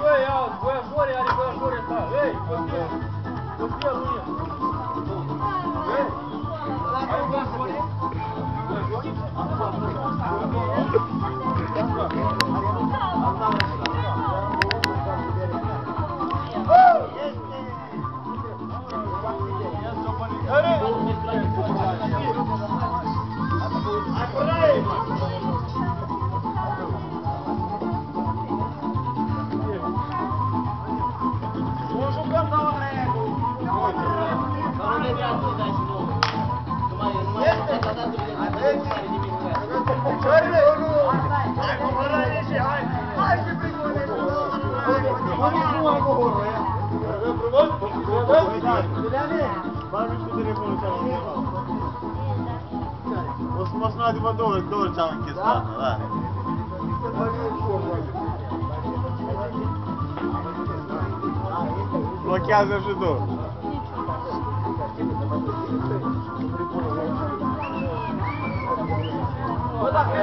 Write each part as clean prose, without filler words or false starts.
Băi, auzi, voiașorii, are voiașorii ăsta. Ei, copie lui e. Ei, ai voiașorii? O să mă sunați după două ori ce am închis toamnă, da. Blochează și tu. Bă, dacă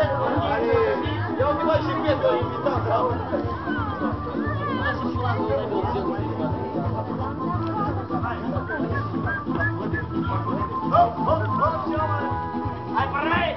eu mi-l și pe ăsta invitat, da? Hai, părăi!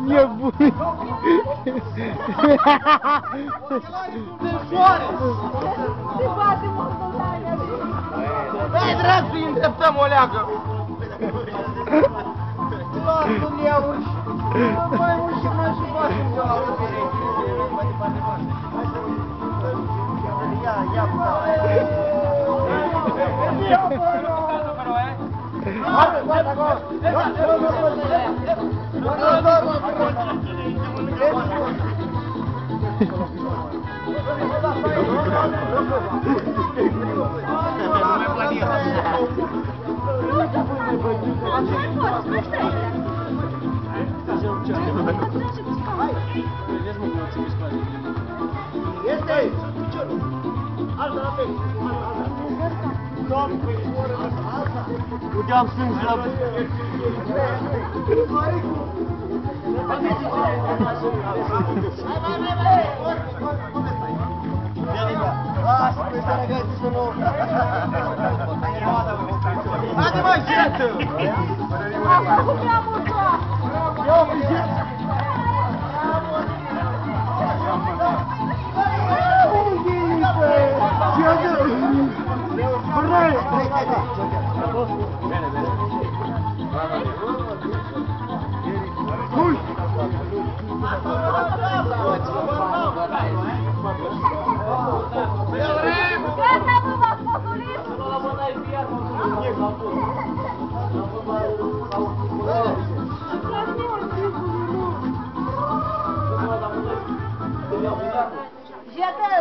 E bun! Se bate montanha! Dai drept să-i îndreptăm o leagă! Lasă-mi ia uși! Mai uși și mai și bate în joa! Este aici! Alta la pe! Uiteam sânge la... Haide mai jetă! Acum prea mult! Ia-o pe jetă! Gata, bă, v-ați potolit? Jetă!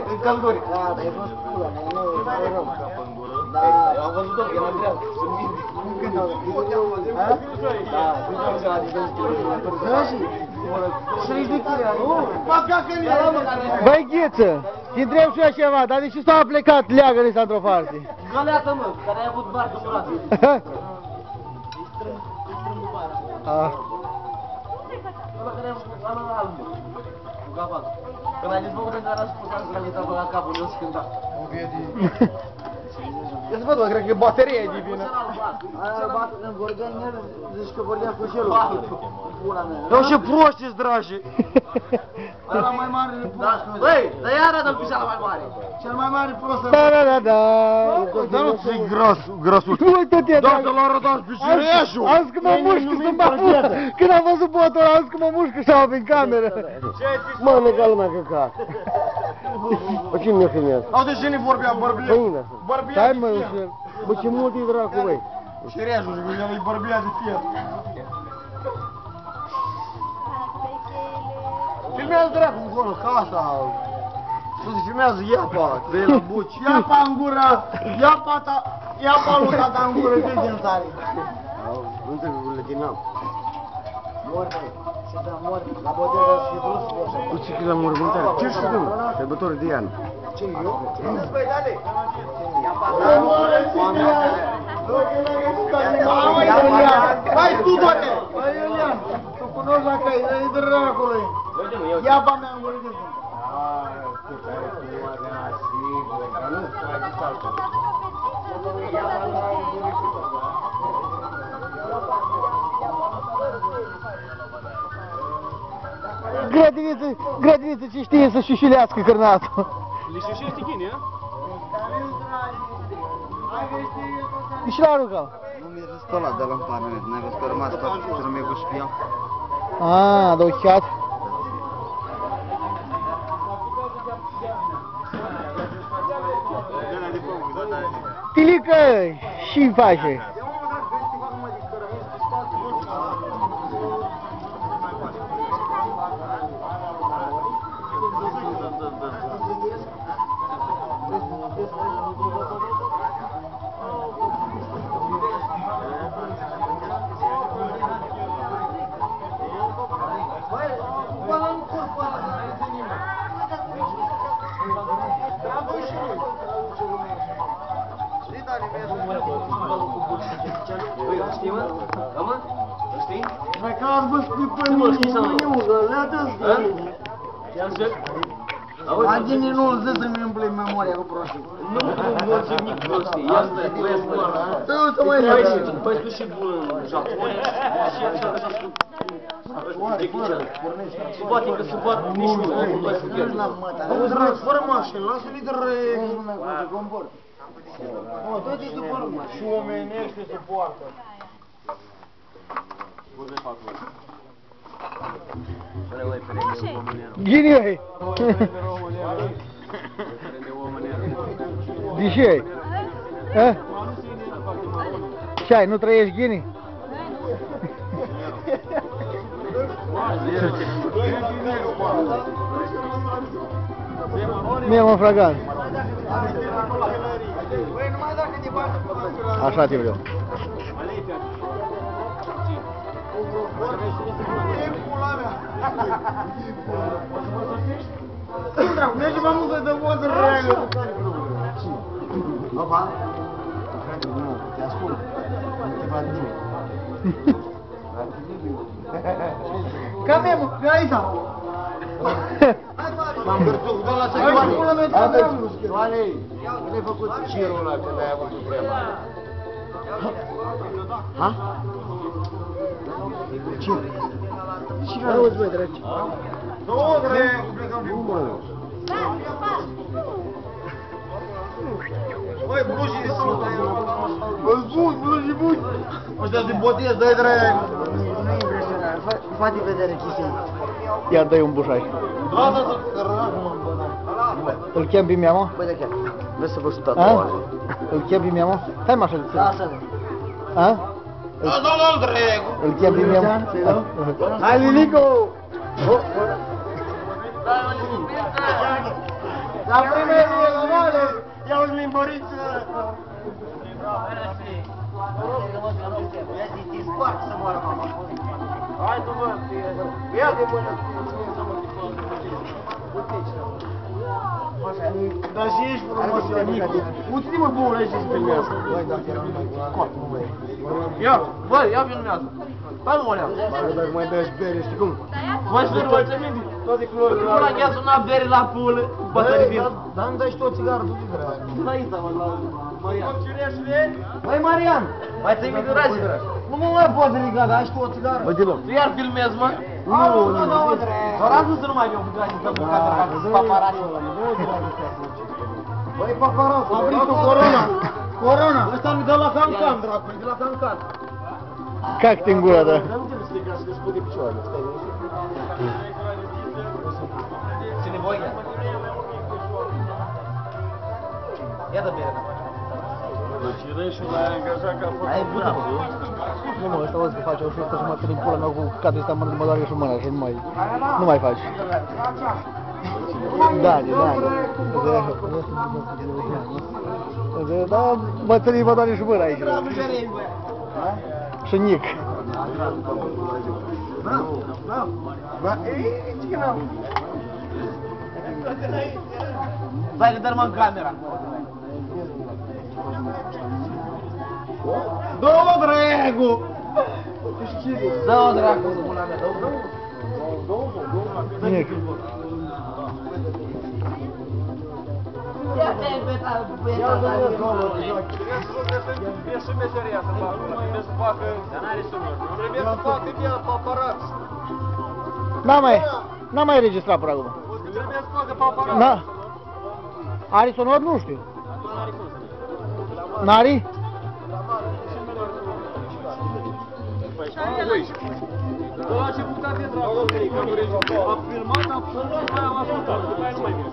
În călduri! Da, eu am văzut-o, că era dreaptă. Băi, Gheță, te întreb și eu ceva, dar de ce s-a plecat leagă ăsta într-o parte? Găleată, mă, care a avut barcă murată. Ah. Ăla care a avut albă, cu capac. Când ai zis, bă, când a răspuns, am gălit la capul, eu scânta. Ia să văd, mă, cred că e bateria e divină. Aia bat în Gorgani, zici că vorbea cu celul. Pula mea. Eu și proști-s, dragi. Ăla mai mare prost. Băi, dar iar arată-l pe cea mai mare. Cel mai mare prost. Da, da, da, da. Dar nu ți-i grosul. Uite-te, Doar să-l arătați pe cireașul. Azi că mă mușcă să mă mușcă. Când am văzut botul ăla, azi că mă mușcă și-au prin cameră. Mă, nega lumea căcat. Bă, cine mi-a filmat? Auzi, cine vorbea, bărbiat? Păine. Stai, mă, ușor. Bă, ce mult e dracu, băi. Cireașul, zic, el e bărbiat de fier. Filmează dracu acolo, casa. Nu se filmează iapa, de la buci. Iapa în gură, iapa ta. Ia palul tata în gură de din sare. Nu trebuie buletinam. Mor, băi. Și da, mor. La boteră și brus cu așa. Cu ce la mormântare? Ce știu tu? Sărbători de an. Ce, eu? Băi, dale. Hai tu, doamne! Băi, Iulian, tu cunoști la cai, e de rău acolo. Ia ba mea în gură de zi. Grădiniță ce știe să șușulească cârnatul. Le șușește ghinea? Și l-a aruncat. Nu mi-e zis ăla de la împană, n-ai văzut că a rămas tot ce rămâie cu șpia. A ochiat. Tilică, și face. Știi, mă? Da, mă? Știi? Mai că ați văzut pe mâniugă, le-a dus. Ia-l să... Agine nu-l zis să-mi umple memoria cu prostii. Nu zic nici prostii. Ia stă, băieți, mă. Tu să mai zici. Păi tu și bun în Japonia și așa cu... Se poate că se poate nici unul, nu mai se pierde. Auzi, rău, fără mașină, lasă-l de rău. Tot e după urmă. Și omenește se poartă. Ghinioi. De ce ai? Ce ai, nu trăiești ghini? Mie mă fragant. Așa te vreau. Mergi mă mâncă de vodă reagă. Opa. Nu, te ascult. Nu te fac nimic. Ca mie, mă, că aici. M-am gărtuc, dă la să-i Oale, ne-ai făcut cirul ăla când ai avut treaba. Ha? Ce? Ce auzi, băi, dragi? Nu, dragi, plecăm din mă. Băi, blușii sunt. Blușii buni. Ăștia din botez, dă-i dragi. Nu e impresionant, fă-te vedere chestia. Ia dă-i un bușaj. Da, da, da. Îl chem pe mea, mă? Băi, de chiar. Vreți să vă știu toată A? oare? Îl chem pe mea, mă? Stai mă așa de Da, să ne. A? Da, da, da, drag. Îl chem pe mea, mă? Hai, Lilico! La primele normale, iau limbăriță. Te sparg să moară mama. Hai tu, mă, ia de mână. Dar și ești frumos, Ionicu. Uite-mă, băul aici să filmează. Băi, dacă eram mai scoate, nu mai. Ia, băi, ia filmează. Hai, mă, olea. Dacă mai dai bere, știi cum? Mai știu, mai ți minte? Toate culorile. Nu la gheață una bere la pulă, cu baterii vin. Dar îmi dai și tu o țigară, tu zic, dragi. Nu aici, mă, la Marian. Băi, Marian! Mai ți-ai minte, dragi? Nu mă mai poți ridica, dar ai și tu o țigară? Bă, deloc. Tu iar filmezi, mă? Nu, Doar azi nu să nu mai viu cu dragi, să cu camera, cu paparații. Băi, paparazzi, a prins-o Corona! Corona! Ăsta mi dă la cancan, dracu, e de la cancan. Cac-te în gura, da. Dar nu trebuie să te ca să te spude picioarele, stai liniștit. Ține voi, ia. Ia dă bere, da. Deci Reșul l-ai angajat ca făcut. Ai bună, mă. Nu mă, ăsta văd că face o șustă și mă trăi pula mea cu cadrul ăsta, mă doare și mâna și nu mai faci. Da. Da, bătrânii vă doare și mâna aici. Și nic. Dai că dărmă în camera. Dă-o, dregu! Dă-o dracu, mâna mea, dă-o. Nic. Trebuie și meseria să facă, trebuie să facă... Dar n-are sunor, nu? Trebuie să facă bine aparat. N-am mai registrat până acum. Trebuie să facă aparat. Da. Are sonor? Nu știu. N-are? Bă, la ce putea de dracu, am filmat, am filmat, mai am ascultat, după aia nu mai vine.